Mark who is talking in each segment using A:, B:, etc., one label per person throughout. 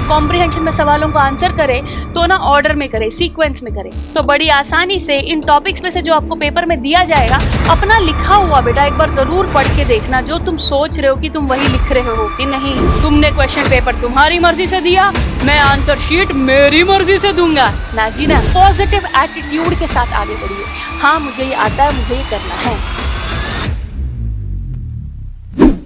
A: Comprehension में सवालों को आंसर करे तो ना ऑर्डर में करे, सीक्वेंस में करे। तो बड़ी आसानी से इन टॉपिक्स में से जो आपको पेपर में दिया जाएगा, अपना लिखा हुआ बेटा एक बार जरूर पढ़ के देखना, जो तुम सोच रहे हो कि तुम वही लिख रहे हो कि नहीं। तुमने क्वेश्चन पेपर तुम्हारी मर्जी से दिया, मैं आंसर शीट मेरी मर्जी से दूंगा ना जी ना। पॉजिटिव एटीट्यूड के साथ आगे बढ़िए। हाँ, मुझे ये आता है, मुझे ये करना है।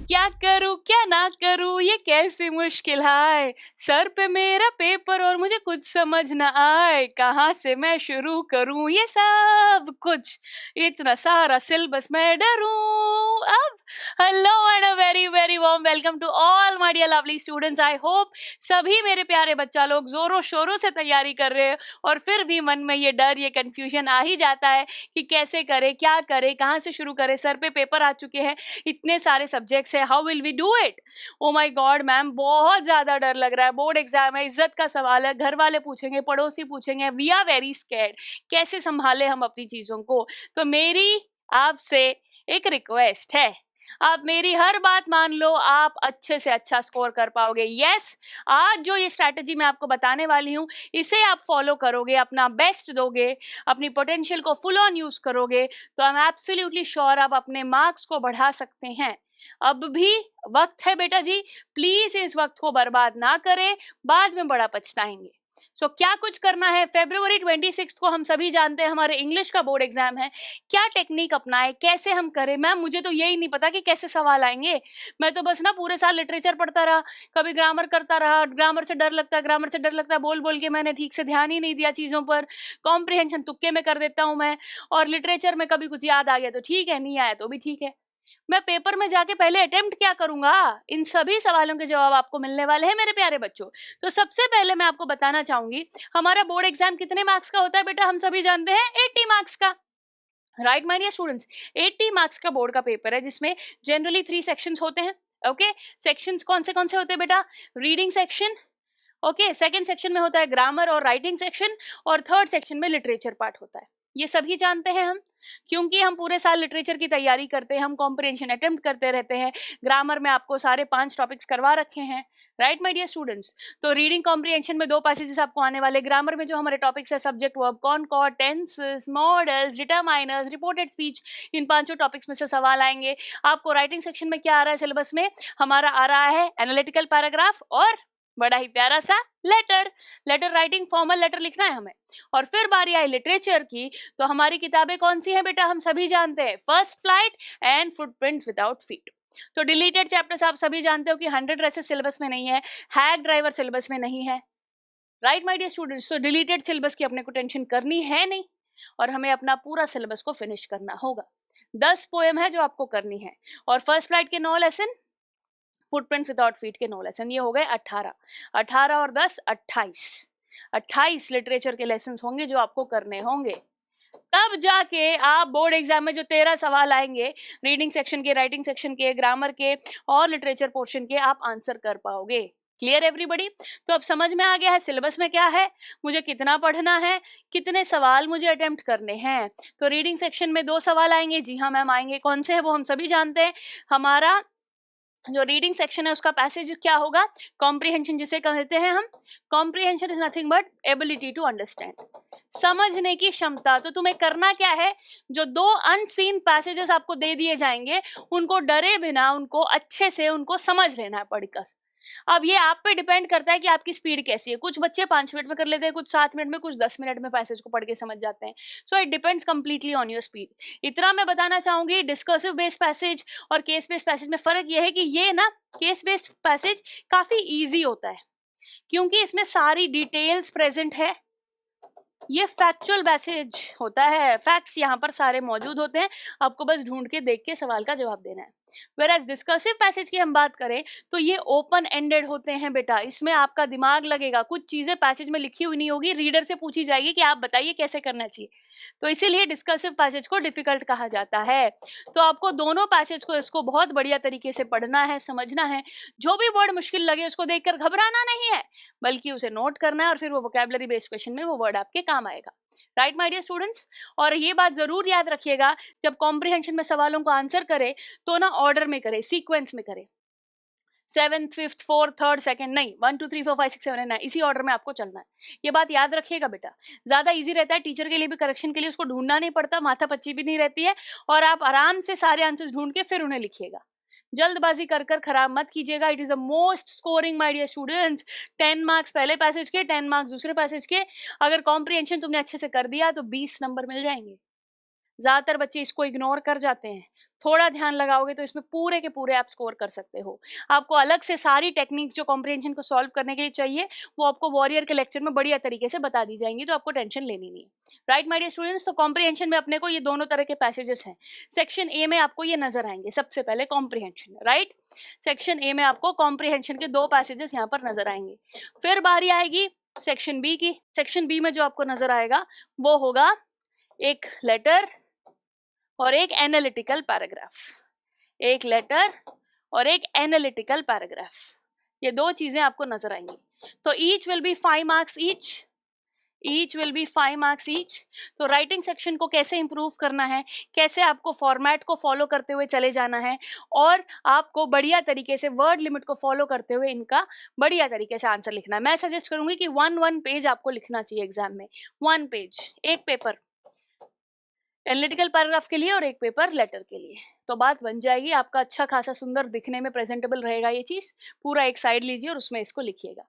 A: क्या करूं क्या ना करूं ये कैसी मुश्किल है, सर पे मेरा पेपर और मुझे कुछ समझ ना आए, कहाँ से मैं शुरू करूं ये सब कुछ, इतना सारा सिलेबस मैं डरूं अब। Hello and a very very warm welcome to all my dear lovely students. I hope सभी मेरे प्यारे बच्चा लोग जोरों शोरों से तैयारी कर रहे हैं, और फिर भी मन में ये डर, ये कंफ्यूजन आ ही जाता है कि कैसे करे, क्या करे, कहाँ से शुरू करे। सर पे पेपर आ चुके हैं, इतने सारे सब्जेक्ट्स है, how will we do it. Oh my god ma'am, बहुत ज्यादा डर लग रहा है, बोर्ड एग्जाम है, इज्जत का सवाल है, घर वाले पूछेंगे, पड़ोसी पूछेंगे, वी आर वेरी स्कैर्ड, कैसे संभाले हम अपनी चीजों को। तो मेरी आपसे एक रिक्वेस्ट है, आप मेरी हर बात मान लो, आप अच्छे से अच्छा स्कोर कर पाओगे। यस, आज जो ये स्ट्रैटेजी मैं आपको बताने वाली हूँ, इसे आप फॉलो करोगे, अपना बेस्ट दोगे, अपनी पोटेंशियल को फुल ऑन यूज करोगे, तो आई एम एब्सोल्युटली श्योर आप अपने मार्क्स को बढ़ा सकते हैं। अब भी वक्त है बेटा जी, प्लीज इस वक्त को बर्बाद ना करें, बाद में बड़ा पछताएंगे। सो क्या कुछ करना है, February 26 को हम सभी जानते हैं हमारे इंग्लिश का बोर्ड एग्जाम है। क्या टेक्निक अपनाए, कैसे हम करें। मैम मुझे तो यही नहीं पता कि कैसे सवाल आएंगे, मैं तो बस ना पूरे साल लिटरेचर पढ़ता रहा, कभी ग्रामर करता रहा, ग्रामर से डर लगता है, ग्रामर से डर लगता है बोल बोल के मैंने ठीक से ध्यान ही नहीं दिया चीज़ों पर। कॉम्प्रिहेंशन तुक्के में कर देता हूँ मैं, और लिटरेचर में कभी कुछ याद आ गया तो ठीक है, नहीं आया तो भी ठीक है। मैं पेपर में जाके पहले अटेम्प्ट क्या करूंगा, इन सभी सवालों के जवाब आपको मिलने वाले हैं मेरे प्यारे बच्चों। तो सबसे पहले मैं आपको बताना चाहूंगी, हमारा बोर्ड एग्जाम कितने मार्क्स का होता है बेटा, हम सभी जानते हैं 80 मार्क्स का। Right my dear students, 80 marks का बोर्ड का पेपर है, जिसमें जनरली 3 सेक्शंस होते हैं। ओके, सेक्शंस कौन से होते हैं बेटा, reading section, okay, second section में होता है ग्रामर और राइटिंग सेक्शन, और थर्ड सेक्शन में लिटरेचर पार्ट होता है। ये सभी जानते हैं हम, क्योंकि हम पूरे साल लिटरेचर की तैयारी करते हैं, हम कॉम्प्रिहेंशन अटेम्प्ट करते रहते हैं। ग्रामर में आपको सारे 5 टॉपिक्स करवा रखे हैं। राइट माय डियर स्टूडेंट्स, तो रीडिंग कॉम्प्रिहेंशन में 2 पैसेजेस आपको आने वाले। ग्रामर में जो हमारे टॉपिक्स है, subject, verb, concord, tenses, modals, determiners, reported speech, इन 5 टॉपिक्स में से सवाल आएंगे। आपको राइटिंग सेक्शन में क्या आ रहा है सिलेबस में, हमारा आ रहा है एनालिटिकल पैराग्राफ और बड़ा ही प्यारा सा लेटर राइटिंग, फॉर्मल लेटर लिखना है हमें। और फिर बारी आई लिटरेचर की, तो हमारी किताबें कौन सी हैं बेटा, हम सभी जानते हैं, first flight and footprints without feet. तो डिलीटेड चैप्टर्स आप सभी जानते हो कि 100 ड्रेसेस सिलेबस में नहीं है, हैक ड्राइवर सिलेबस में नहीं है। राइट माय डियर स्टूडेंट्स, तो डिलीटेड सिलेबस की अपने को टेंशन करनी है नहीं, और हमें अपना पूरा सिलेबस को फिनिश करना होगा। 10 पोएम है जो आपको करनी है, और फर्स्ट फ्लाइट के 9 लेसन, फुटप्रिंट्स विदाउट फीट के 9 लेसन, ये हो गए 18 और 10 28 लिटरेचर के लेसन होंगे जो आपको करने होंगे। तब जाके आप बोर्ड एग्जाम में जो 13 सवाल आएंगे, रीडिंग सेक्शन के, राइटिंग सेक्शन के, ग्रामर के और लिटरेचर पोर्शन के, आप आंसर कर पाओगे। Clear everybody. तो अब समझ में आ गया है सिलेबस में क्या है, मुझे कितना पढ़ना है, कितने सवाल मुझे अटेम्प्ट करने हैं। तो रीडिंग सेक्शन में 2 सवाल आएंगे, जी हाँ मैम आएंगे, कौन से है वो हम सभी जानते हैं। हमारा जो रीडिंग सेक्शन है उसका पैसेज क्या होगा, कॉम्प्रिहेंशन जिसे कहते हैं हम। Comprehension is nothing but ability to understand, समझने की क्षमता। तो तुम्हें करना क्या है, जो 2 अनसीन पैसेजेस आपको दे दिए जाएंगे, उनको डरे बिना, उनको अच्छे से उनको समझ लेना है पढ़कर। अब ये आप पे डिपेंड करता है कि आपकी स्पीड कैसी है। कुछ बच्चे 5 मिनट में कर लेते हैं, कुछ 7 मिनट में, कुछ 10 मिनट में पैसेज को पढ़ के समझ जाते हैं। So it depends completely on your speed. इतना मैं बताना चाहूंगी, डिस्कसिव बेस्ड पैसेज और केस बेस्ड पैसेज में फर्क ये है कि ये ना केस बेस्ड पैसेज काफी ईजी होता है, क्योंकि इसमें सारी डिटेल्स प्रेजेंट है। ये फैक्चुअल पैसेज होता है, फैक्ट्स यहाँ पर सारे मौजूद होते हैं, आपको बस ढूंढ के देख के सवाल का जवाब देना है। वेराज डिस्कसिव पैसेज की हम बात करें तो ये ओपन एंडेड होते हैं बेटा, इसमें आपका दिमाग लगेगा, कुछ चीजें पैसेज में लिखी हुई नहीं होगी, रीडर से पूछी जाएगी कि आप बताइए कैसे करना चाहिए। तो इसीलिए डिस्कसिव पैसेज को डिफिकल्ट कहा जाता है। तो आपको दोनों पैसेज को, इसको बहुत बढ़िया तरीके से पढ़ना है, समझना है। जो भी वर्ड मुश्किल लगे उसको देखकर घबराना नहीं है, बल्कि उसे नोट करना है, और फिर वो वोकैबुलरी बेस्ड क्वेश्चन में वो वर्ड आपके काम आएगा। राइट माय डियर स्टूडेंट्स, और ये बात जरूर याद रखिएगा, जब कॉम्प्रिहेंशन में सवालों को आंसर करे तो ना ऑर्डर में करे, सीक्वेंस में करे। 7th 5th 4th 3rd 2nd, नहीं 1 2 3 4 5 6 7 8 9 इसी ऑर्डर में आपको चलना है। ये बात याद रखिएगा बेटा, ज़्यादा इजी रहता है टीचर के लिए भी, करेक्शन के लिए उसको ढूंढना नहीं पड़ता, माथा पच्ची भी नहीं रहती है, और आप आराम से सारे आंसर्स ढूंढ के फिर उन्हें लिखिएगा। जल्दबाजी कर कर खराब मत कीजिएगा। It is the most scoring my dear students. 10 marks पहले पैसेज के, 10 मार्क्स दूसरे पैसेज के। अगर कॉम्प्रिहेंशन तुमने अच्छे से कर दिया तो 20 नंबर मिल जाएंगे। ज्यादातर बच्चे इसको इग्नोर कर जाते हैं, थोड़ा ध्यान लगाओगे तो इसमें पूरे के पूरे आप स्कोर कर सकते हो। आपको अलग से सारी टेक्निक्स जो कॉम्प्रिहेंशन को सॉल्व करने के लिए चाहिए वो आपको वॉरियर के लेक्चर में बढ़िया तरीके से बता दी जाएंगी, तो आपको टेंशन लेनी नहीं है। राइट माय डियर स्टूडेंट्स, तो कॉम्प्रिहेंशन में अपने को ये दोनों तरह के पैसेजेस हैं। सेक्शन ए में आपको ये नजर आएंगे, सबसे पहले कॉम्प्रिहेंशन, राइट। सेक्शन ए में आपको कॉम्प्रिहेंशन के 2 पैसेजेस यहाँ पर नजर आएंगे। फिर बारी आएगी सेक्शन बी की। सेक्शन बी में जो आपको नजर आएगा वो होगा एक लेटर और एक एनालिटिकल पैराग्राफ। एक लेटर और एक एनालिटिकल पैराग्राफ, ये 2 चीजें आपको नजर आएंगी। तो each will be 5 marks each will be 5 marks each. तो राइटिंग सेक्शन को कैसे इंप्रूव करना है, कैसे आपको फॉर्मेट को फॉलो करते हुए चले जाना है, और आपको बढ़िया तरीके से वर्ड लिमिट को फॉलो करते हुए इनका बढ़िया तरीके से आंसर लिखना है। मैं सजेस्ट करूंगी कि 1 पेज आपको लिखना चाहिए एग्जाम में, 1 पेज, एक पेपर एनालिटिकल पैराग्राफ के लिए और एक पेपर लेटर के लिए। तो बात बन जाएगी, आपका अच्छा खासा सुंदर दिखने में प्रेजेंटेबल रहेगा ये चीज। पूरा एक साइड लीजिए और उसमें इसको लिखिएगा,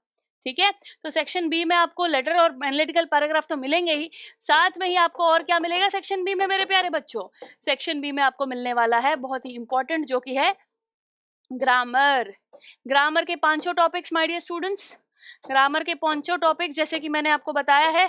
A: ठीक है। तो सेक्शन बी में आपको लेटर और एनालिटिकल पैराग्राफ तो मिलेंगे ही, साथ में ही आपको और क्या मिलेगा सेक्शन बी में मेरे प्यारे बच्चों? सेक्शन बी में आपको मिलने वाला है बहुत ही इंपॉर्टेंट, जो कि है ग्रामर। ग्रामर के 5 topics my dear students. Grammar के 5 टॉपिक्स जैसे कि मैंने आपको बताया है,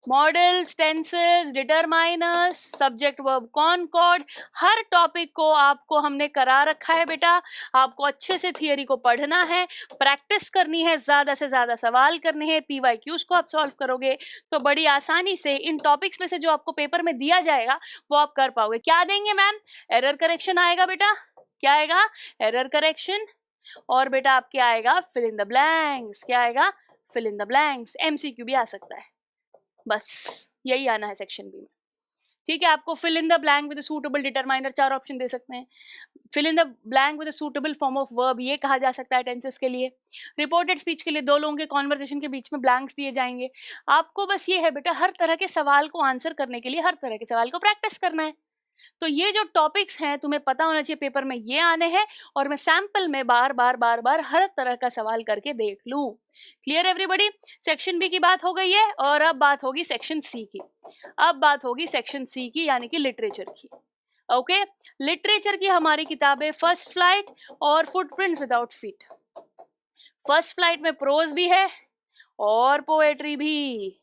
A: models, tenses, determiners, subject verb concord, हर टॉपिक को आपको हमने करा रखा है बेटा। आपको अच्छे से थियरी को पढ़ना है, प्रैक्टिस करनी है, ज्यादा से ज्यादा सवाल करने हैं, पीवाईक्यूज को आप सॉल्व करोगे तो बड़ी आसानी से इन टॉपिक्स में से जो आपको पेपर में दिया जाएगा वो आप कर पाओगे। क्या देंगे मैम? एरर करेक्शन आएगा बेटा। क्या आएगा? Error correction. और बेटा आपके आएगा फिल इन द ब्लैंक्स। क्या आएगा? Fill in the blanks. MCQ भी आ सकता है, बस यही आना है सेक्शन बी में, ठीक है। आपको fill in the blank with suitable determiner 4 option दे सकते हैं। Fill in the blank with suitable form of verb, ये कहा जा सकता है टेंसेस के लिए। रिपोर्टेड स्पीच के लिए 2 लोगों के कॉन्वर्सेशन के बीच में ब्लैंक्स दिए जाएंगे। आपको बस ये है बेटा, हर तरह के सवाल को आंसर करने के लिए हर तरह के सवाल को प्रैक्टिस करना है। तो ये जो टॉपिक्स हैं तुम्हें पता होना चाहिए पेपर में ये आने हैं, और मैं सैंपल में बार बार हर तरह का सवाल करके देख लूं। Clear everybody? सेक्शन बी की बात हो गई है, और अब बात होगी सेक्शन सी की। अब बात होगी सेक्शन सी की, यानी कि लिटरेचर की। ओके, लिटरेचर की हमारी किताबें फर्स्ट फ्लाइट और footprints without feet. First flight में प्रोज भी है और पोएट्री भी,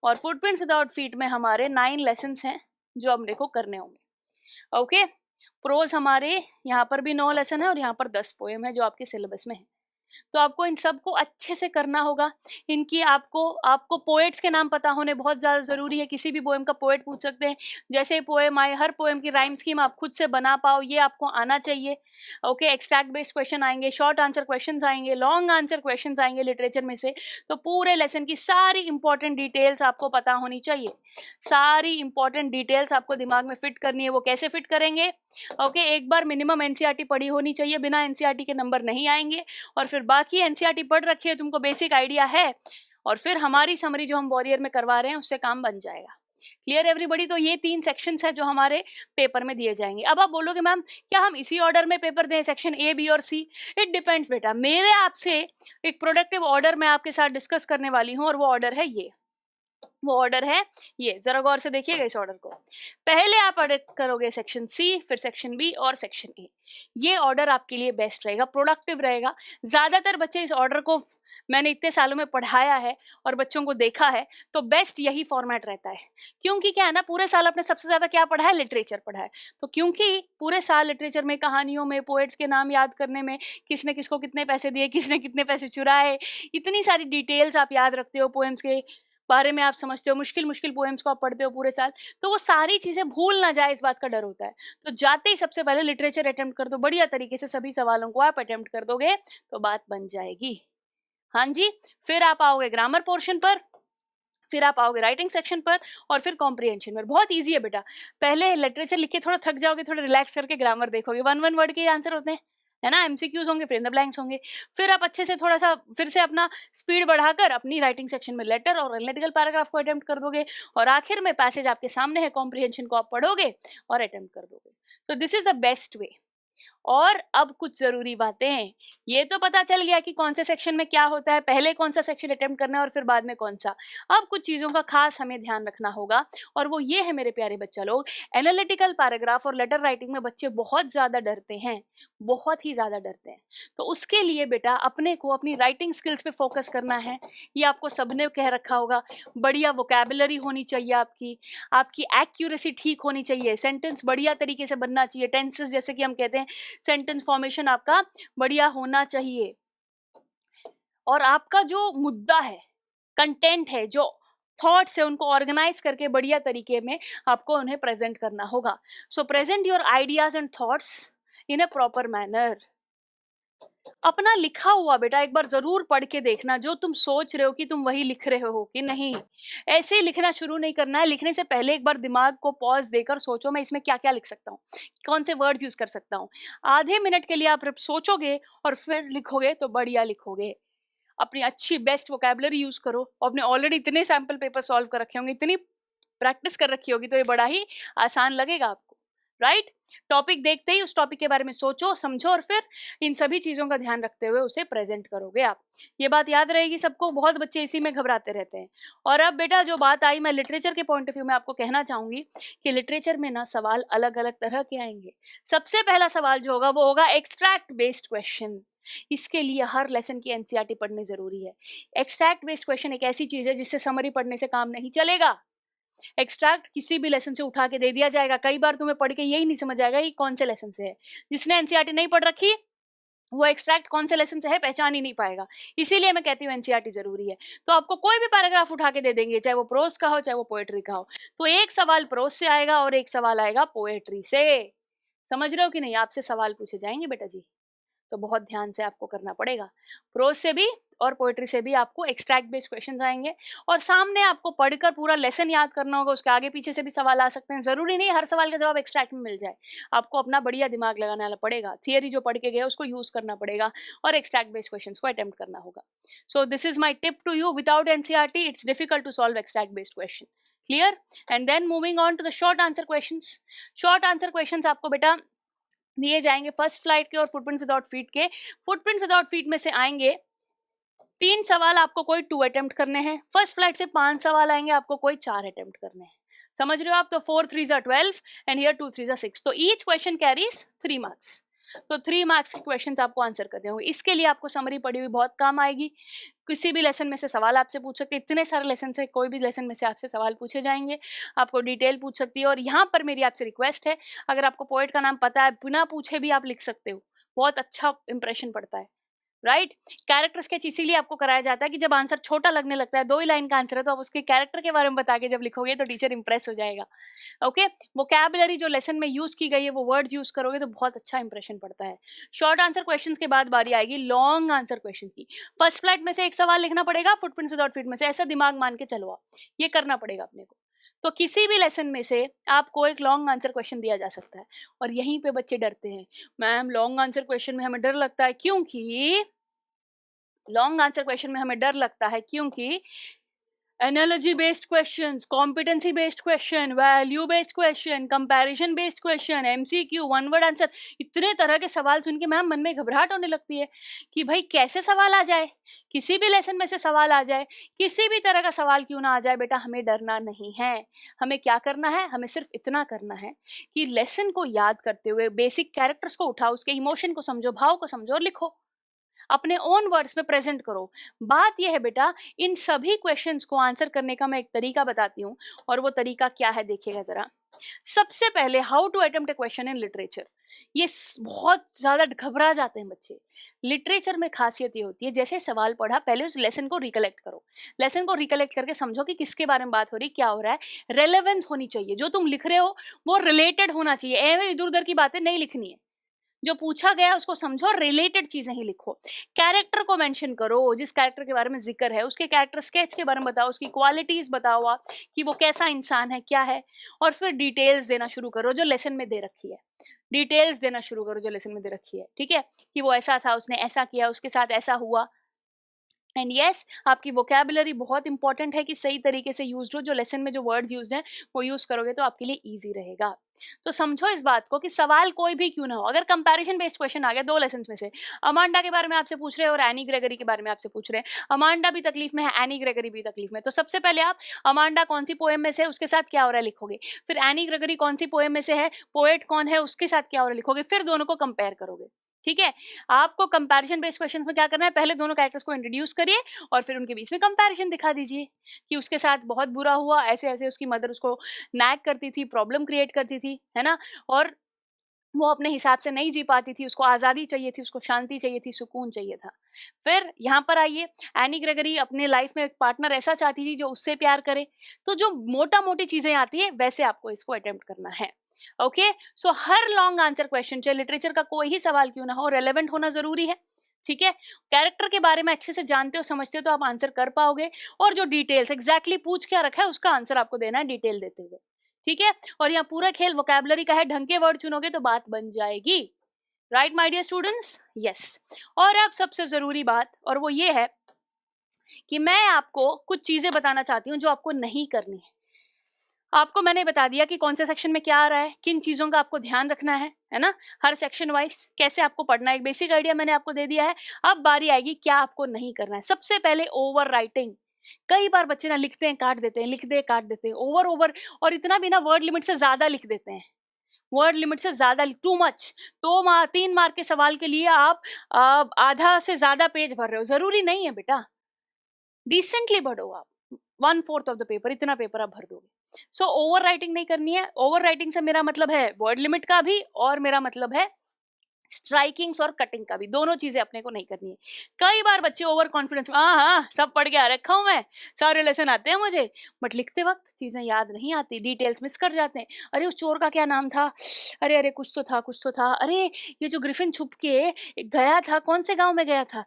A: और फुटप्रिंट्स विदाउट फीट में हमारे 9 लेसन्स हैं जो हमने को करने होंगे। ओके, प्रोज हमारे यहाँ पर भी 9 लेसन है और यहाँ पर 10 पोएम है जो आपके सिलेबस में है। तो आपको इन सब को अच्छे से करना होगा। इनकी आपको पोएट्स के नाम पता होने बहुत ज़्यादा ज़रूरी है। किसी भी पोएम का पोएट पूछ सकते हैं, जैसे पोएम आए हर पोएम की राइम स्कीम आप खुद से बना पाओ, ये आपको आना चाहिए। ओके, एक्सट्रैक्ट बेस्ड क्वेश्चन आएंगे, शॉर्ट आंसर क्वेश्चंस आएंगे, लॉन्ग आंसर क्वेश्चंस आएंगे लिटरेचर में से। तो पूरे लेसन की सारी इंपॉर्टेंट डिटेल्स आपको पता होनी चाहिए। सारी इंपॉर्टेंट डिटेल्स आपको दिमाग में फिट करनी है। वो कैसे फिट करेंगे? ओके, एक बार मिनिमम एनसीईआरटी पढ़ी होनी चाहिए, बिना एनसीईआरटी के नंबर नहीं आएंगे। और फिर बाकी एनसीईआरटी पढ़ रखी है, तुमको बेसिक आइडिया है, और फिर हमारी समरी जो हम वॉरियर में करवा रहे हैं उससे काम बन जाएगा। Clear everybody? तो ये 3 सेक्शंस है जो हमारे पेपर में दिए जाएंगे। अब आप बोलोगे मैम क्या हम इसी ऑर्डर में पेपर दें, सेक्शन ए, बी और सी? इट डिपेंड्स बेटा। मेरे आपसे एक प्रोडक्टिव ऑर्डर मैं आपके साथ डिस्कस करने वाली हूँ, और वो ऑर्डर है ये। वो ऑर्डर है ये, जरा गौर से देखिएगा इस ऑर्डर को। पहले आप ऑर्डर करोगे सेक्शन सी, फिर सेक्शन बी और सेक्शन ए। ये ऑर्डर आपके लिए बेस्ट रहेगा, प्रोडक्टिव रहेगा। ज्यादातर बच्चे इस ऑर्डर को, मैंने इतने सालों में पढ़ाया है और बच्चों को देखा है, तो बेस्ट यही फॉर्मेट रहता है। क्योंकि क्या है ना, पूरे साल आपने सबसे ज्यादा क्या पढ़ा है? लिटरेचर पढ़ा है। तो क्योंकि पूरे साल लिटरेचर में, कहानियों में, पोएट्स के नाम याद करने में, किसने किसको कितने पैसे दिए, किसने कितने पैसे चुराए, इतनी सारी डिटेल्स आप याद रखते हो, पोएम्स के बारे में आप समझते हो, मुश्किल मुश्किल पोएम्स को आप पढ़ते हो पूरे साल, तो वो सारी चीजें भूल ना जाए इस बात का डर होता है। तो जाते ही सबसे पहले लिटरेचर अटेम्प्ट कर दो, बढ़िया तरीके से सभी सवालों को आप अटेम्प्ट कर दोगे तो बात बन जाएगी। हाँ जी, फिर आप आओगे ग्रामर पोर्शन पर, फिर आप आओगे राइटिंग सेक्शन पर और फिर कॉम्प्रिहेंशन पर। बहुत ईजी है बेटा, पहले लिटरेचर लिख के थोड़ा थक जाओगे, थोड़ा रिलैक्स करके ग्रामर देखोगे, वन वन वर्ड के आंसर होते हैं, है ना, एमसीक्यूज होंगे, फिर इन द ब्लैंक्स होंगे। फिर आप अच्छे से थोड़ा सा फिर से अपना स्पीड बढ़ाकर अपनी राइटिंग सेक्शन में लेटर और एनालिटिकल पैराग्राफ को अटेम्प्ट कर दोगे, और आखिर में पैसेज आपके सामने है, कॉम्प्रिहेंशन को आप पढ़ोगे और अटेम्प्ट कर दोगे। तो this is the best way. और अब कुछ जरूरी बातें, ये तो पता चल गया कि कौन से सेक्शन में क्या होता है, पहले कौन सा सेक्शन अटेम्प्ट करना है और फिर बाद में कौन सा। अब कुछ चीज़ों का खास हमें ध्यान रखना होगा, और वो ये है मेरे प्यारे बच्चा लोग, एनालिटिकल पैराग्राफ और लेटर राइटिंग में बच्चे बहुत ज़्यादा डरते हैं, बहुत ही ज़्यादा डरते हैं। तो उसके लिए बेटा अपने को अपनी राइटिंग स्किल्स पे फोकस करना है। ये आपको सबने कह रखा होगा, बढ़िया वोकैबुलरी होनी चाहिए आपकी, आपकी एक्यूरेसी ठीक होनी चाहिए, सेंटेंस बढ़िया तरीके से बनना चाहिए, टेंसेस जैसे कि हम कहते हैं सेंटेंस फॉर्मेशन आपका बढ़िया होना चाहिए, और आपका जो मुद्दा है, कंटेंट है, जो थॉट्स है, उनको ऑर्गेनाइज करके बढ़िया तरीके में आपको उन्हें प्रेजेंट करना होगा। सो present your ideas and thoughts in a proper manner. अपना लिखा हुआ बेटा एक बार जरूर पढ़ के देखना, जो तुम सोच रहे हो कि तुम वही लिख रहे हो कि नहीं। ऐसे ही लिखना शुरू नहीं करना है, लिखने से पहले एक बार दिमाग को पॉज देकर सोचो, मैं इसमें क्या क्या लिख सकता हूँ, कौन से वर्ड्स यूज कर सकता हूँ। आधे मिनट के लिए आप सोचोगे और फिर लिखोगे तो बढ़िया लिखोगे। अपनी अच्छी बेस्ट वोकैबुलरी यूज करो, और अपने ऑलरेडी इतने सैम्पल पेपर सॉल्व कर रखे होंगे, इतनी प्रैक्टिस कर रखी होगी, तो ये बड़ा ही आसान लगेगा आपको, राइट। टॉपिक देखते ही उस टॉपिक के बारे में सोचो, समझो, और फिर इन सभी चीजों का ध्यान रखते हुए उसे प्रेजेंट करोगे आप। ये बात याद रहेगी सबको, बहुत बच्चे इसी में घबराते रहते हैं। और अब बेटा जो बात आई, मैं लिटरेचर के पॉइंट ऑफ व्यू में आपको कहना चाहूंगी कि लिटरेचर में ना सवाल अलग अलग तरह के आएंगे। सबसे पहला सवाल जो होगा वो होगा एक्सट्रैक्ट बेस्ड क्वेश्चन। इसके लिए हर लेसन की एनसीईआरटी पढ़नी जरूरी है। एक्सट्रैक्ट बेस्ड क्वेश्चन एक ऐसी चीज है जिससे समरी पढ़ने से काम नहीं चलेगा। एक्सट्रैक्ट किसी भी लेसन से उठा के दे दिया जाएगा, कई बार तुम्हें पढ़ के यही नहीं समझ आएगा कि कौन से लेसन से है। जिसने एनसीईआरटी नहीं पढ़ रखी वो एक्सट्रैक्ट कौन से लेसन से है पहचान ही नहीं पाएगा। इसीलिए मैं कहती हूँ एनसीईआरटी जरूरी है। तो आपको कोई भी पैराग्राफ उठा के दे देंगे, चाहे वो प्रोज का हो चाहे वो पोएट्री का हो, तो एक सवाल प्रोज से आएगा और एक सवाल आएगा पोएट्री से। समझ रहे हो कि नहीं? आपसे सवाल पूछे जाएंगे बेटा जी, तो बहुत ध्यान से आपको करना पड़ेगा। प्रोज से भी और पोएट्री से भी आपको एक्सट्रैक्ट बेस्ड क्वेश्चंस आएंगे, और सामने आपको पढ़कर पूरा लेसन याद करना होगा, उसके आगे पीछे से भी सवाल आ सकते हैं। जरूरी नहीं हर सवाल का जवाब एक्सट्रैक्ट में मिल जाए, आपको अपना बढ़िया दिमाग लगाना पड़ेगा, थियरी जो पढ़ के गए उसको यूज करना पड़ेगा, और एक्सट्रैक्ट बेस्ड क्वेश्चंस को अटेम्प्ट करना होगा। So this is my tip to you, without NCERT it's difficult to solve extract based question. Clear? And then moving on to the short answer questions. Short answer questions आपको बेटा दिए जाएंगे first flight के और footprints without feet के। Footprints without feet में से आएंगे 3 सवाल, आपको कोई 2 अटेम्प्ट करने हैं। फर्स्ट फ्लाइट से 5 सवाल आएंगे, आपको कोई 4 अटेम्प्ट करने हैं। समझ रहे हो आप? तो 4 3s are 12 and here 2 3s are 6, तो ईच क्वेश्चन कैरीज 3 मार्क्स। तो 3 मार्क्स के क्वेश्चंस आपको आंसर करने होंगे। इसके लिए आपको समरी पढ़ी हुई बहुत काम आएगी। किसी भी लेसन में से सवाल आपसे पूछ सकते हैं, इतने सारे लेसन से कोई भी लेसन में से आपसे सवाल पूछे जाएंगे, आपको डिटेल पूछ सकती है। और यहाँ पर मेरी आपसे रिक्वेस्ट है, अगर आपको पोएट का नाम पता है, बिना पूछे भी आप लिख सकते हो, बहुत अच्छा इंप्रेशन पड़ता है, राइट। कैरेक्टर स्केच इसीलिए आपको कराया जाता है कि जब आंसर छोटा लगने लगता है, 2 ही लाइन का आंसर है, तो आप उसके कैरेक्टर के बारे में बता के जब लिखोगे तो टीचर इंप्रेस हो जाएगा। ओके, वोकैबुलरी जो लेसन में यूज की गई है वो वर्ड्स यूज करोगे तो बहुत अच्छा इंप्रेशन पड़ता है। शॉर्ट आंसर क्वेश्चंस के बाद बारी आएगी लॉन्ग आंसर क्वेश्चन की। फर्स्ट फ्लाइट में से एक सवाल लिखना पड़ेगा, फुटप्रिंट्स विदाउट फीट में से, ऐसा दिमाग मान के चलो आप, ये करना पड़ेगा अपने को। तो किसी भी लेसन में से आपको एक लॉन्ग आंसर क्वेश्चन दिया जा सकता है, और यहीं पे बच्चे डरते हैं, मैम लॉन्ग आंसर क्वेश्चन में हमें डर लगता है। क्योंकि लॉन्ग आंसर क्वेश्चन में हमें डर लगता है क्योंकि analogy based questions, competency based question, value based question, comparison based question, MCQ, one word answer, इतने तरह के सवाल सुन के मैम मन में घबराहट होने लगती है कि भाई कैसे सवाल आ जाए, किसी भी लेसन में से सवाल आ जाए, किसी भी तरह का सवाल क्यों ना आ जाए। बेटा हमें डरना नहीं है, हमें क्या करना है, हमें सिर्फ इतना करना है कि लेसन को याद करते हुए बेसिक कैरेक्टर्स को उठाओ, उसके इमोशन को समझो, भाव को समझो और लिखो, अपने ओन वर्ड्स में प्रेजेंट करो। बात यह है बेटा, इन सभी क्वेश्चंस को आंसर करने का मैं एक तरीका बताती हूँ, और वो तरीका क्या है देखिएगा जरा। सबसे पहले how to attempt a question in literature. ये बहुत ज्यादा घबरा जाते हैं बच्चे। लिटरेचर में खासियत ये होती है, जैसे सवाल पढ़ा पहले उस लेसन को रिकलेक्ट करो, लेसन को रिकलेक्ट करके समझो कि किसके बारे में बात हो रही, क्या हो रहा है। रेलेवेंस होनी चाहिए, जो तुम लिख रहे हो वो रिलेटेड होना चाहिए, इधर उधर की बातें नहीं लिखनी है। जो पूछा गया उसको समझो, रिलेटेड चीजें ही लिखो। कैरेक्टर को मेंशन करो, जिस कैरेक्टर के बारे में जिक्र है उसके कैरेक्टर स्केच के बारे में बताओ, उसकी क्वालिटीज बताओ आप कि वो कैसा इंसान है, क्या है। और फिर डिटेल्स देना शुरू करो जो लेसन में दे रखी है, डिटेल्स देना शुरू करो जो लेसन में दे रखी है, ठीक है, कि वो ऐसा था, उसने ऐसा किया, उसके साथ ऐसा हुआ। एंड यस, आपकी वोकैबुलरी बहुत इंपॉर्टेंट है कि सही तरीके से यूज हो, जो लेसन में जो वर्ड्स यूज हैं वो यूज करोगे तो आपके लिए ईजी रहेगा। तो समझो इस बात को कि सवाल कोई भी क्यों ना हो, अगर कंपैरिजन बेस्ड क्वेश्चन आ गया 2 लेसन में से, अमांडा के बारे में आपसे पूछ रहे हैं और एनी ग्रेगरी के बारे में आपसे पूछ रहे हैं, अमांडा भी तकलीफ में है, एनी ग्रेगरी भी तकलीफ में है, तो सबसे पहले आप अमांडा कौन सी पोएम में से है उसके साथ क्या हो रहा है लिखोगे, फिर एनी ग्रेगरी कौन सी पोएम में से है, पोएट कौन है उसके साथ क्या हो रहा है लिखोगे, फिर दोनों को कंपेयर करोगे। ठीक है, आपको कंपैरिजन बेस्ड क्वेश्चन में क्या करना है, पहले दोनों कैरेक्टर्स को इंट्रोड्यूस करिए और फिर उनके बीच में कंपैरिजन दिखा दीजिए कि उसके साथ बहुत बुरा हुआ, ऐसे ऐसे उसकी मदर उसको नैग करती थी, प्रॉब्लम क्रिएट करती थी, है ना, और वो अपने हिसाब से नहीं जी पाती थी, उसको आज़ादी चाहिए थी, उसको शांति चाहिए थी, सुकून चाहिए था। फिर यहाँ पर आइए, एनी ग्रेगरी अपने लाइफ में एक पार्टनर ऐसा चाहती थी जो उससे प्यार करे। तो जो मोटा-मोटी चीज़ें आती हैं वैसे आपको इसको अटेम्प्ट करना है। ओके, सो हर लॉन्ग आंसर क्वेश्चन, चाहे लिटरेचर का कोई ही सवाल क्यों ना हो, रेलेवेंट होना ज़रूरी है। ठीक है, कैरेक्टर के बारे में अच्छे से जानते हो, समझते हो तो आप आंसर कर पाओगे, और जो डिटेल्स एग्जैक्टली पूछ क्या रखा है उसका आंसर आपको देना है डिटेल देते हुए। ठीक है, और यहाँ पूरा खेल वोकैबुलरी का है, ढंग के वर्ड चुनोगे तो बात बन जाएगी। Right my dear students, yes. और अब सबसे जरूरी बात, और वो ये है कि मैं आपको कुछ चीजें बताना चाहती हूँ जो आपको नहीं करनी है। आपको मैंने बता दिया कि कौन से सेक्शन में क्या आ रहा है, किन चीजों का आपको ध्यान रखना है ना, हर सेक्शन वाइज कैसे आपको पढ़ना है, एक बेसिक आइडिया मैंने आपको दे दिया है। अब बारी आएगी क्या आपको नहीं करना है। सबसे पहले ओवर राइटिंग। कई बार बच्चे ना लिखते हैं काट देते हैं, लिखते हैं काट देते हैं, ओवर ओवर, और इतना भी ना वर्ड लिमिट से ज्यादा लिख देते हैं, वर्ड लिमिट से ज्यादा, टू मच। तो 3 मार्क के सवाल के लिए आप आधा से ज्यादा पेज भर रहे हो, जरूरी नहीं है बेटा, डिसेंटली पढ़ो आप, 1/4 ऑफ द पेपर, इतना पेपर आप भर दोगे। सो ओवर राइटिंग नहीं करनी है। ओवर राइटिंग से मेरा मतलब है वर्ड लिमिट का भी, और मेरा मतलब है स्ट्राइकिंग्स और कटिंग का भी, दोनों चीजें अपने को नहीं करनी है। कई बार बच्चे ओवर कॉन्फिडेंस में, हाँ सब पढ़ के आ रखा हूं मैं, सारे लेसन आते हैं मुझे, बट लिखते वक्त चीजें याद नहीं आती, डिटेल्स मिस कर जाते हैं। अरे उस चोर का क्या नाम था, अरे अरे कुछ तो था, कुछ तो था, अरे ये जो ग्रिफिन छुप के गया था कौन से गांव में गया था,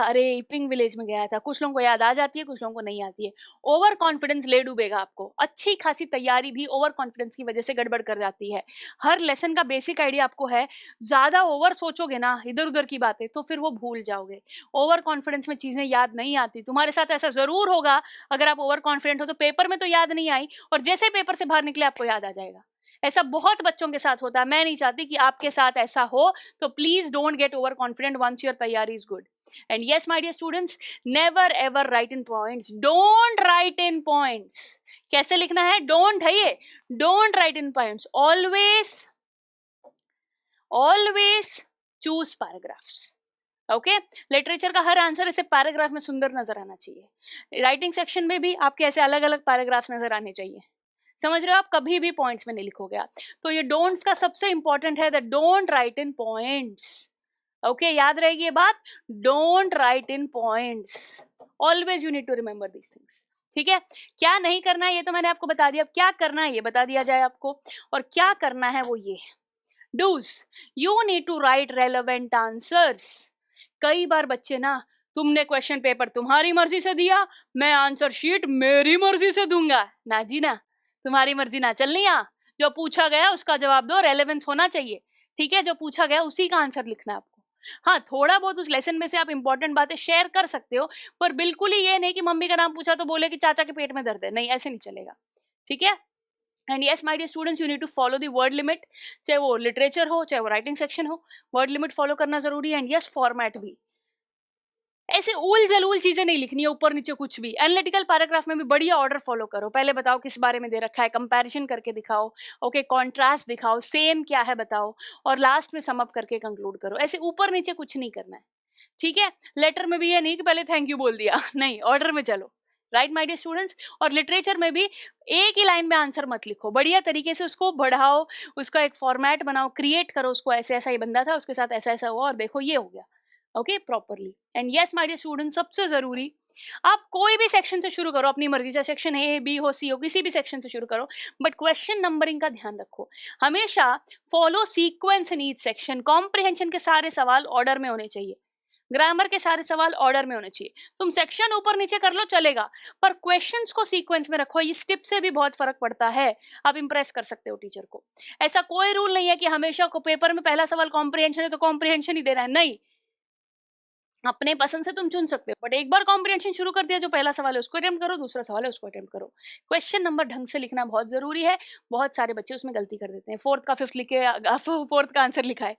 A: अरे पिंक विलेज में गया था। कुछ लोगों को याद आ जाती है, कुछ लोगों को नहीं आती है। ओवर कॉन्फिडेंस ले डूबेगा आपको। अच्छी खासी तैयारी भी ओवर कॉन्फिडेंस की वजह से गड़बड़ कर जाती है। हर लेसन का बेसिक आइडिया आपको है, ज्यादा ओवर सोचोगे ना इधर उधर की बातें तो फिर वो भूल जाओगे। ओवर कॉन्फिडेंस में चीजें याद नहीं आती। तुम्हारे साथ ऐसा जरूर होगा, अगर आप ओवर कॉन्फिडेंट हो तो पेपर में तो याद नहीं आई, और जैसे पेपर से बाहर निकले आपको याद आ जाएगा। ऐसा बहुत बच्चों के साथ होता है, मैं नहीं चाहती कि आपके साथ ऐसा हो, तो please don't get over confident once your तैयारी is good. And yes my dear students, never ever write in points, don't write in points. कैसे लिखना है, डोंट है ये, don't write in points, always always choose paragraphs. Okay, literature का हर answer ऐसे paragraph में सुंदर नजर आना चाहिए। राइटिंग सेक्शन में भी आपके ऐसे अलग अलग पैराग्राफ्स नजर आने चाहिए। समझ रहे हो, आप कभी भी पॉइंट्स में नहीं लिखोगे आप। तो ये डोंट्स का सबसे इंपॉर्टेंट है, that don't write in points. Okay, याद रहेगी ये बात, don't write in points, always you need to remember these things. ठीक है, क्या नहीं करना है ये तो मैंने आपको बता दिया, अब क्या करना है ये बता दिया जाए आपको। और क्या करना है वो ये, does, you need to write relevant answers. कई बार बच्चे ना, तुमने क्वेश्चन पेपर तुम्हारी मर्जी से दिया, मैं आंसर शीट मेरी मर्जी से दूंगा, ना जी ना, तुम्हारी मर्जी ना चलनी। यहाँ जो पूछा गया उसका जवाब दो, रेलेवेंस होना चाहिए। ठीक है, जो पूछा गया उसी का आंसर लिखना है आपको। हाँ, थोड़ा बहुत उस लेसन में से आप इंपॉर्टेंट बातें शेयर कर सकते हो, पर बिल्कुल ही ये नहीं कि मम्मी का नाम पूछा तो बोले कि चाचा के पेट में दर्द है, नहीं, ऐसे नहीं चलेगा। ठीक है, and yes my dear students, you need to follow the word limit, चाहे वो लिटरेचर हो चाहे वो राइटिंग सेक्शन हो, वर्ड लिमिट फॉलो करना जरूरी है। एंड यस, फॉर्मेट भी ऐसे उल जलूल चीजें नहीं लिखनी है, ऊपर नीचे कुछ भी। एनालिटिकल पैराग्राफ में भी बढ़िया ऑर्डर फॉलो करो, पहले बताओ किस बारे में दे रखा है, कंपैरिजन करके दिखाओ, ओके, कॉन्ट्रास्ट दिखाओ, सेम क्या है बताओ, और लास्ट में सम अप करके कंक्लूड करो। ऐसे ऊपर नीचे कुछ नहीं करना है। ठीक है, लेटर में भी ये नहीं कि पहले थैंक यू बोल दिया नहीं, ऑर्डर में चलो। राइट माय डियर स्टूडेंट्स, और लिटरेचर में भी एक ही लाइन में आंसर मत लिखो, बढ़िया तरीके से उसको बढ़ाओ, उसका एक फॉर्मेट बनाओ, क्रिएट करो उसको, ऐसे ऐसा ही बंदा था उसके साथ ऐसा ऐसा हुआ और देखो ये हो गया। Okay, properly. And yes my dear student, सबसे जरूरी, आप कोई भी सेक्शन से शुरू करो अपनी मर्जी से, सेक्शन ए बी हो सी हो, किसी भी सेक्शन से शुरू करो, बट क्वेश्चन नंबरिंग का ध्यान रखो। हमेशा follow sequence in each section. Comprehension के सारे सवाल ऑर्डर में होने चाहिए, ग्रामर के सारे सवाल ऑर्डर में होने चाहिए। तुम सेक्शन ऊपर नीचे कर लो चलेगा, पर क्वेश्चंस को सीक्वेंस में रखो। इस टिप से भी बहुत फर्क पड़ता है, आप इंप्रेस कर सकते हो टीचर को। ऐसा कोई रूल नहीं है कि हमेशा को पेपर में पहला सवाल कॉम्प्रिहेंशन है तो कॉम्प्रिहेंशन ही देना है, नहीं। अपने पसंद से तुम चुन सकते हो, बट एक बार कॉम्प्रिहेंशन शुरू कर दिया, जो पहला सवाल है उसको अटेम्प्ट करो, दूसरा सवाल है उसको अटेम्प्ट करो। क्वेश्चन नंबर ढंग से लिखना बहुत जरूरी है। बहुत सारे बच्चे उसमें गलती कर देते हैं, फोर्थ का फिफ्थ लिखे, फोर्थ का आंसर लिखा है,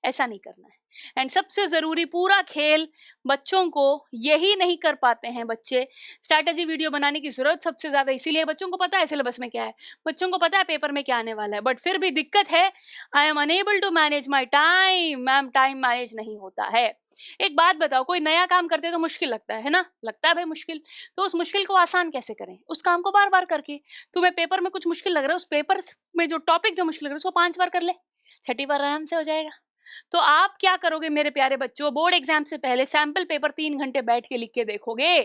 A: ऐसा नहीं करना है। एंड सबसे जरूरी, पूरा खेल बच्चों को यही नहीं कर पाते हैं बच्चे। स्ट्रैटेजी वीडियो बनाने की जरूरत सबसे ज्यादा इसीलिए, बच्चों को पता है सिलेबस में क्या है, बच्चों को पता है पेपर में क्या आने वाला है, बट फिर भी दिक्कत है, I am unable to manage my time. Ma'am, time manage नहीं होता है। एक बात बताओ, कोई नया काम करते तो मुश्किल लगता है ना, लगता है भाई मुश्किल, तो उस मुश्किल को आसान कैसे करें? उस काम को बार बार करके। तुम्हें पेपर में कुछ मुश्किल लग रहा है, उस पेपर में जो टॉपिक जो मुश्किल लग रहा है उसको 5 बार कर ले, छठी बार आराम से हो जाएगा। तो आप क्या करोगे मेरे प्यारे बच्चों, बोर्ड एग्जाम से पहले सैंपल पेपर 3 घंटे बैठ के लिख के देखोगे,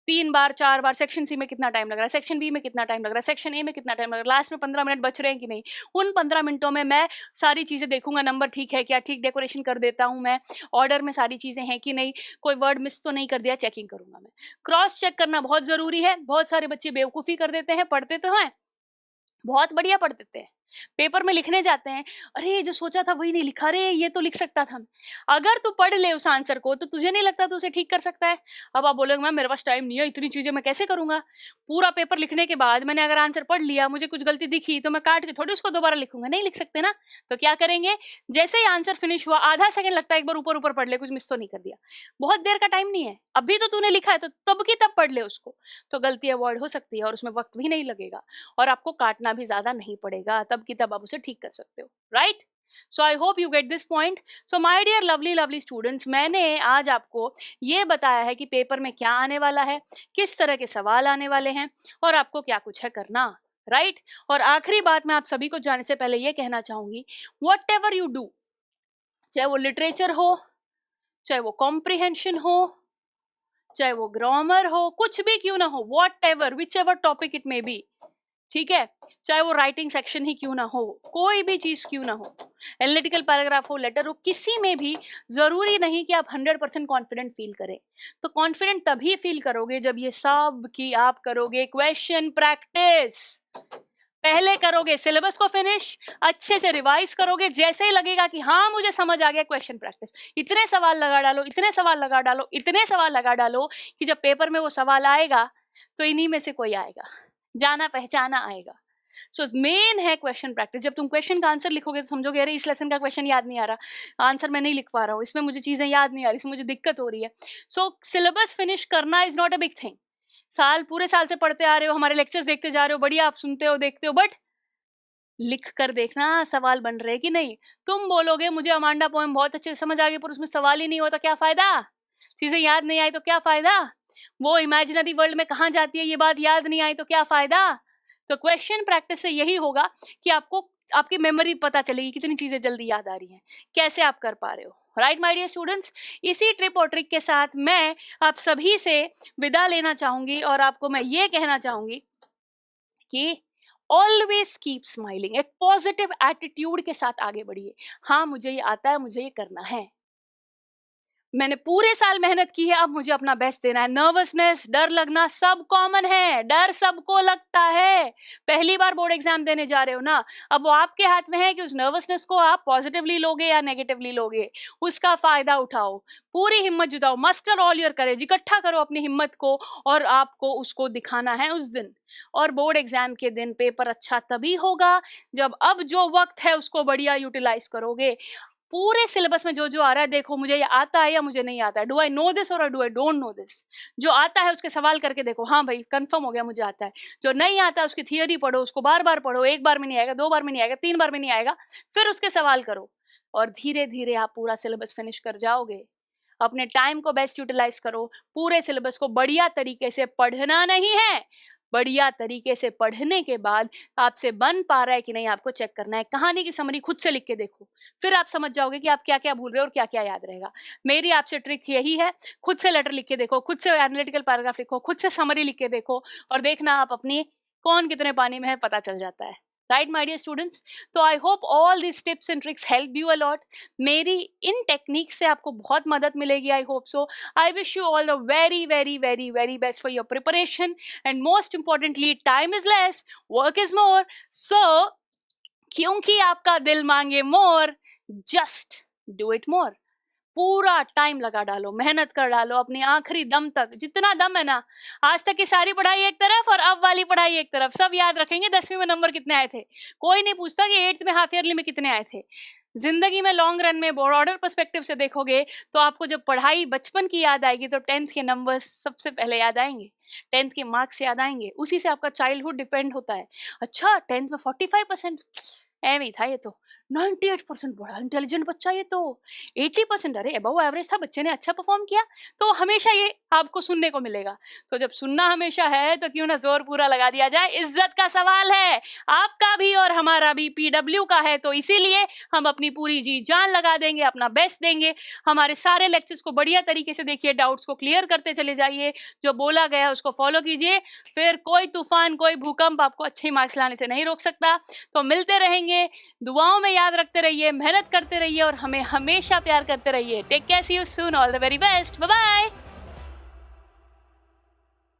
A: 3 बार 4 बार, सेक्शन सी में कितना टाइम लग रहा है, सेक्शन बी में कितना टाइम लग रहा है, सेक्शन ए में कितना टाइम लग रहा है, लास्ट में 15 मिनट बच रहे हैं कि नहीं। उन 15 मिनटों में मैं सारी चीजें देखूंगा, नंबर ठीक है क्या, ठीक डेकोरेशन कर देता हूं मैं, ऑर्डर में सारी चीजें हैं कि नहीं, कोई वर्ड मिस तो नहीं कर दिया, चेकिंग करूंगा मैं। क्रॉस चेक करना बहुत जरूरी है। बहुत सारे बच्चे बेवकूफी कर देते हैं, पढ़ते तो हैं, बहुत बढ़िया पढ़ देते हैं, पेपर में लिखने जाते हैं, अरे जो सोचा था वही नहीं लिखा, रे ये तो लिख सकता था। अगर तू पढ़ ले उस आंसर को तो तुझे नहीं लगता तू उसे ठीक कर सकता है? अब आप बोलोगे मैम मेरे पास टाइम नहीं है, इतनी चीजें मैं कैसे करूंगा? पूरा पेपर लिखने के बाद मैंने अगर आंसर पढ़ लिया, मुझे कुछ गलती दिखी तो मैं काट के थोड़ी उसको दोबारा लिखूंगा, नहीं लिख सकते ना। तो क्या करेंगे, जैसे ही आंसर फिनिश हुआ, आधा सेकंड लगता है, एक बार ऊपर ऊपर पढ़ ले, कुछ मिस तो नहीं कर दिया। बहुत देर का टाइम नहीं है, अभी तो तूने लिखा है तो तब की तब पढ़ ले उसको, तो गलती अवॉइड हो सकती है और उसमें वक्त भी नहीं लगेगा और आपको काटना भी ज्यादा नहीं पड़ेगा, तब की तब आप उसे ठीक कर सकते हो, right? So I hope you get this point. So my dear lovely lovely students, मैंने आज आपको ये बताया है कि पेपर में क्या आने वाला है, किस तरह के सवाल आने वाले हैं और आपको क्या कुछ है करना, राइट? और आखिरी बात मैं आप सभी को जाने से पहले ये कहना चाहूंगी, वट एवर यू डू, चाहे वो लिटरेचर हो, चाहे वो कॉम्प्रिहेंशन हो, चाहे वो ग्रामर हो, कुछ भी क्यों ना हो, what ever which ever topic it may be, ठीक है, चाहे वो राइटिंग सेक्शन ही क्यों ना हो, कोई भी चीज क्यों ना हो, एनालिटिकल पैराग्राफ हो, लेटर हो, किसी में भी जरूरी नहीं कि आप 100% कॉन्फिडेंट फील करें। तो कॉन्फिडेंट तभी फील करोगे जब ये सब की आप करोगे क्वेश्चन प्रैक्टिस। पहले करोगे सिलेबस को फिनिश, अच्छे से रिवाइज करोगे, जैसे ही लगेगा कि हाँ मुझे समझ आ गया, क्वेश्चन प्रैक्टिस, इतने सवाल लगा डालो, इतने सवाल लगा डालो, इतने सवाल लगा डालो कि जब पेपर में वो सवाल आएगा तो इन्हीं में से कोई आएगा, जाना पहचाना आएगा। सो मेन है क्वेश्चन प्रैक्टिस। जब तुम क्वेश्चन का आंसर लिखोगे तो समझोगे अरे इस लेसन का क्वेश्चन याद नहीं आ रहा, आंसर मैं नहीं लिख पा रहा हूँ, इसमें मुझे चीजें याद नहीं आ रही, इसमें मुझे दिक्कत हो रही है। सो सिलेबस फिनिश करना is not a big thing. पूरे साल से पढ़ते आ रहे हो, हमारे लेक्चर्स देखते जा रहे हो, बढ़िया आप सुनते हो देखते हो, बट लिख कर देखना सवाल बन रहे कि नहीं। तुम बोलोगे मुझे अमांडा पोएम बहुत अच्छे से समझ आ गई पर उसमें सवाल ही नहीं होता, क्या फायदा? चीजें याद नहीं आई तो क्या फायदा? वो इमेजिनरी वर्ल्ड में कहाँ जाती है ये बात याद नहीं आई तो क्या फायदा? तो क्वेश्चन प्रैक्टिस से यही होगा कि आपको आपकी मेमोरी पता चलेगी, कितनी चीजें जल्दी याद आ रही हैं, कैसे आप कर पा रहे हो, राइट माय डियर स्टूडेंट्स। इसी ट्रिप और ट्रिक के साथ मैं आप सभी से विदा लेना चाहूंगी और आपको मैं ये कहना चाहूंगी कि ऑलवेज कीप स्माइलिंग, एक पॉजिटिव एटीट्यूड के साथ आगे बढ़िए। हाँ मुझे ये आता है, मुझे ये करना है, मैंने पूरे साल मेहनत की है, अब मुझे अपना बेस्ट देना है। नर्वसनेस, डर लगना सब कॉमन है, डर सबको लगता है, पहली बार बोर्ड एग्जाम देने जा रहे हो ना, अब वो आपके हाथ में है कि उस नर्वसनेस को आप पॉजिटिवली लोगे या नेगेटिवली लोगे, उसका फायदा उठाओ, पूरी हिम्मत जुटाओ, मस्टर ऑल योर करेज, इकट्ठा करो अपनी हिम्मत को और आपको उसको दिखाना है उस दिन। और बोर्ड एग्जाम के दिन पेपर अच्छा तभी होगा जब अब जो वक्त है उसको बढ़िया यूटिलाइज करोगे। पूरे सिलेबस में जो जो आ रहा है देखो, मुझे ये आता है या मुझे नहीं आता है, डू आई नो दिस और do I don't know this. जो आता है उसके सवाल करके देखो, हाँ भाई कंफर्म हो गया मुझे आता है। जो नहीं आता है उसकी थियोरी पढ़ो, उसको बार बार पढ़ो, एक बार में नहीं आएगा, 2 बार में नहीं आएगा, 3 बार में नहीं आएगा, फिर उसके सवाल करो और धीरे धीरे आप पूरा सिलेबस फिनिश कर जाओगे। अपने टाइम को बेस्ट यूटिलाइज करो, पूरे सिलेबस को बढ़िया तरीके से पढ़ना नहीं है, बढ़िया तरीके से पढ़ने के बाद आपसे बन पा रहा है कि नहीं आपको चेक करना है। कहानी की समरी खुद से लिख के देखो, फिर आप समझ जाओगे कि आप क्या क्या भूल रहे हो और क्या क्या याद रहेगा। मेरी आपसे ट्रिक यही है, खुद से लेटर लिख के देखो, खुद से एनालिटिकल पैराग्राफ लिखो, खुद से समरी लिख के देखो और देखना आप अपनी कौन कितने पानी में है पता चल जाता है। राइट माय डियर स्टूडेंट्स, तो I hope all this tips and tricks help you a lot. मेरी इन टेक्निक से आपको बहुत मदद मिलेगी, I hope so. I wish you all the very very very very best for your preparation and most importantly time is less, work is more. So क्योंकि आपका दिल मांगे more, just do it more. पूरा time लगा डालो, मेहनत कर डालो अपनी आखिरी दम तक, जितना दम है ना। आज तक की सारी पढ़ाई एक तरफ और अब वाली पढ़ाई एक तरफ। सब याद रखेंगे 10वीं में नंबर कितने आए थे, कोई नहीं पूछता कि 8th में हाफ ईयरली में कितने आए थे। जिंदगी में लॉन्ग रन में ब्रॉडर पर्सपेक्टिव से देखोगे तो आपको जब पढ़ाई बचपन की याद आएगी तो 10th के नंबर्स सबसे पहले याद आएंगे, 10th के मार्क्स याद आएंगे, उसी से आपका चाइल्डहुड डिपेंड होता है। अच्छा 10th में 45%, एवं ही था ये तो। 98% बड़ा इंटेलिजेंट बच्चा, ये तो 80%, अरे अबव एवरेज था, बच्चे ने अच्छा परफॉर्म किया। तो हमेशा ये आपको सुनने को मिलेगा। तो जब सुनना हमेशा है तो क्यों ना जोर पूरा लगा दिया जाए। इज्जत का सवाल है, आपका भी और हमारा भी, पीडब्ल्यू का है, तो इसीलिए हम अपनी पूरी जी जान लगा देंगे, अपना बेस्ट देंगे। हमारे सारे लेक्चर्स को बढ़िया तरीके से देखिए, डाउट्स को क्लियर करते चले जाइए, जो बोला गया है उसको फॉलो कीजिए, फिर कोई तूफान कोई भूकंप आपको अच्छे मार्क्स लाने से नहीं रोक सकता। तो मिलते रहेंगे, दुआओं में याद रखते रहिए, मेहनत करते रहिए और हमें हमेशा प्यार करते रहिए। Take care, see you soon, all the very best, bye bye.